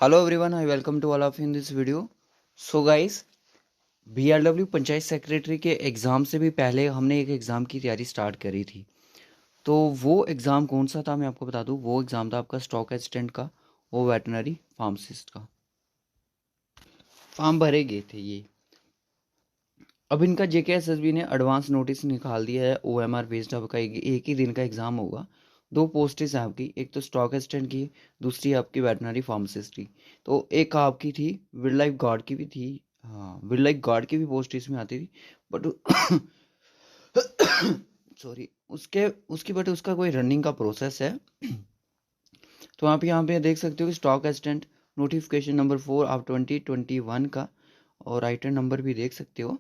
Hello everyone, I welcome to all of you in this video. So guys, BLW panchayat secretary के exam से भी पहले हमने एक एग्ज़ाम की तैयारी स्टार्ट करी थी। तो वो एग्ज़ाम कौन सा था मैं आपको बता दूं। वो एग्ज़ाम था आपका स्टॉक असिस्टेंट का और वेटनरी फार्मासिस्ट का। फॉर्म भरे गए थे ये। अब इनका JKSSB ने एडवांस नोटिस निकाल दिया है। OMR बेस्ड आपका एक ही दिन का एग्ज़ाम होगा। दो पोस्टें हैं आपकी, एक तो स्टॉक असिस्टेंट की, दूसरी आपकी वेटनरी फार्मासिस्ट की। तो एक आपकी थी वाइल्ड लाइफ गार्ड की भी थी। हाँ, वाइल्ड लाइफ गार्ड की भी पोस्ट इसमें आती थी बट सॉरी उसके उसकी बट उसका कोई रनिंग का प्रोसेस है। तो आप यहाँ पे देख सकते हो कि stock assistant notification number 4 of 2021 का, और आइटम नंबर भी देख सकते हो।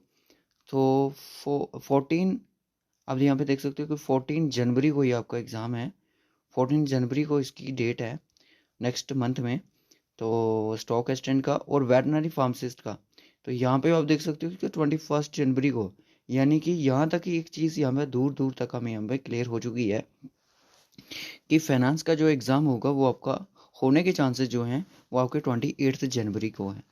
तो 14 आप यहाँ पे देख सकते हो कि 14 जनवरी को ये आपका एग्ज़ाम है। 14 जनवरी को इसकी डेट है, नेक्स्ट मंथ में। तो स्टॉक असिस्टेंट का और वेटनरी फार्मासिस्ट का, तो यहाँ पे आप देख सकते हो कि 21 जनवरी को, यानी कि यहाँ तक एक चीज़ यहाँ पे दूर दूर तक हमें यहाँ पे क्लियर हो चुकी है कि फाइनेंस का जो एग्ज़ाम होगा वो आपका होने के चांसेस जो हैं वो आपके 28 जनवरी को है।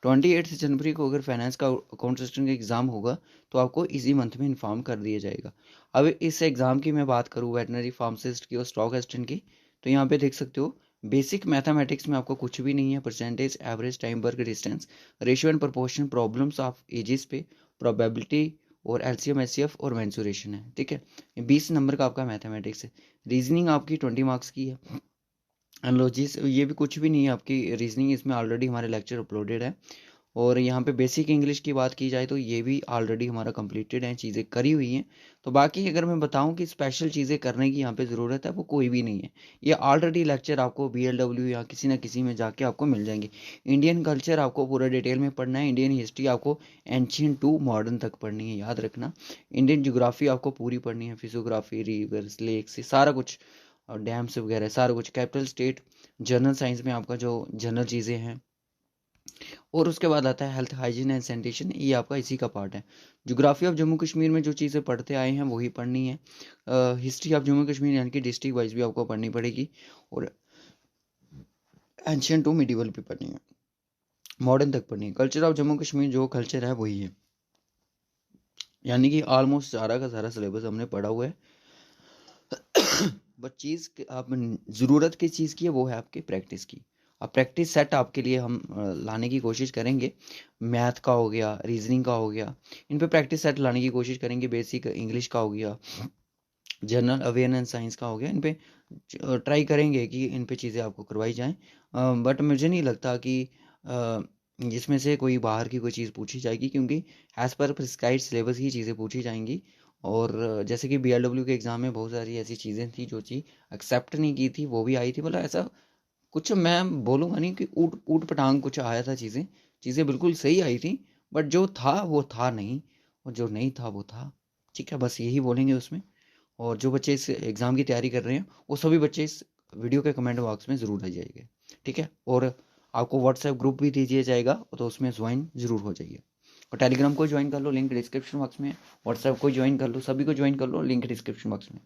28 जनवरी को अगर फाइनेंस का अकाउंट सिस्टम का एग्ज़ाम होगा तो आपको इसी मंथ में इन्फॉर्म कर दिया जाएगा। अब इस एग्ज़ाम की मैं बात करूँ वेटनरी फार्मासिस्ट की और स्टॉक असिस्टेंट की, तो यहाँ पे देख सकते हो बेसिक मैथमेटिक्स में आपको कुछ भी नहीं है। Percentage, average, time, work, distance, ratio and proportion, problems of ages पे, प्रोबेबिलिटी और LCM HCF और मेंसुरेशन है। ठीक है, 20 नंबर का आपका मैथमेटिक्स है। रीजनिंग आपकी 20 मार्क्स की है। एनालॉजीज ये भी कुछ भी नहीं है आपकी रीजनिंग, इसमें ऑलरेडी हमारे लेक्चर अपलोडेड है। और यहाँ पे बेसिक इंग्लिश की बात की जाए तो ये भी ऑलरेडी हमारा कंप्लीटेड है, चीज़ें करी हुई हैं। तो बाकी अगर मैं बताऊँ कि स्पेशल चीज़ें करने की यहाँ पे ज़रूरत है वो कोई भी नहीं है। ये ऑलरेडी लेक्चर आपको BLW या किसी ना किसी में जाके आपको मिल जाएंगे। इंडियन कल्चर आपको पूरा डिटेल में पढ़ना है। इंडियन हिस्ट्री आपको एंशियंट टू मॉडर्न तक पढ़नी है, याद रखना। इंडियन ज्योग्राफी आपको पूरी पढ़नी है, फिजियोग्राफी, रिवर्स, लेक्स, सारा कुछ, और डैम्स वगैरह सारा कुछ। कैपिटल स्टेट, जनरल साइंस में आपका जो जनरल चीज़ें हैं। और उसके बाद आता है हेल्थ, हाइजीन एंड सैनिटेशन, ये आपका इसी का पार्ट है। ज्योग्राफी ऑफ जम्मू कश्मीर में जो चीज़ें पढ़ते आए हैं वही पढ़नी है। हिस्ट्री ऑफ जम्मू कश्मीर यानी कि डिस्ट्रिक्ट वाइज भी आपको पढ़नी पड़ेगी। और एंशियंट टू मिडिवल भी पढ़नी है, मॉडर्न तक पढ़नी है। कल्चर ऑफ जम्मू कश्मीर जो कल्चर है वही है, यानी कि ऑलमोस्ट सारा का सारा सिलेबस हमने पढ़ा हुआ है। बट चीज़ आप ज़रूरत किस चीज़ की है वो है आपकी प्रैक्टिस की। अब प्रैक्टिस सेट आपके लिए हम लाने की कोशिश करेंगे। मैथ का हो गया, रीजनिंग का हो गया, इन पे प्रैक्टिस सेट लाने की कोशिश करेंगे। बेसिक इंग्लिश का हो गया, जनरल अवेयरनेस साइंस का हो गया, इन पे ट्राई करेंगे कि इन पे चीज़ें आपको करवाई जाएं। बट मुझे नहीं लगता कि इसमें से कोई बाहर की कोई चीज़ पूछी जाएगी, क्योंकि एज़ पर प्रिस्क्राइब्ड सिलेबस ही चीज़ें पूछी जाएंगी। और जैसे कि BLW के एग्ज़ाम में बहुत सारी ऐसी चीज़ें थी जो चीज़ एक्सेप्ट नहीं की थी वो भी आई थी। मतलब ऐसा कुछ मैं बोलूँगा नहीं कि ऊट ऊट पटांग कुछ आया था। चीज़ें चीज़ें बिल्कुल सही आई थी, बट जो था वो था नहीं, और जो नहीं था वो था। ठीक है, बस यही बोलेंगे उसमें। और जो बच्चे इस एग्ज़ाम की तैयारी कर रहे हैं वो सभी बच्चे इस वीडियो के कमेंट बॉक्स में ज़रूर आ जाइए। ठीक है, और आपको व्हाट्सएप ग्रुप भी दीजिए जाएगा, तो उसमें ज्वाइन ज़रूर हो जाइए। और टेलीग्राम को ज्वाइन कर लो, लिंक डिस्क्रिप्शन बॉक्स में। व्हाट्सएप को ज्वाइन कर लो, सभी को ज्वाइन कर लो, लिंक डिस्क्रिप्शन बॉक्स में।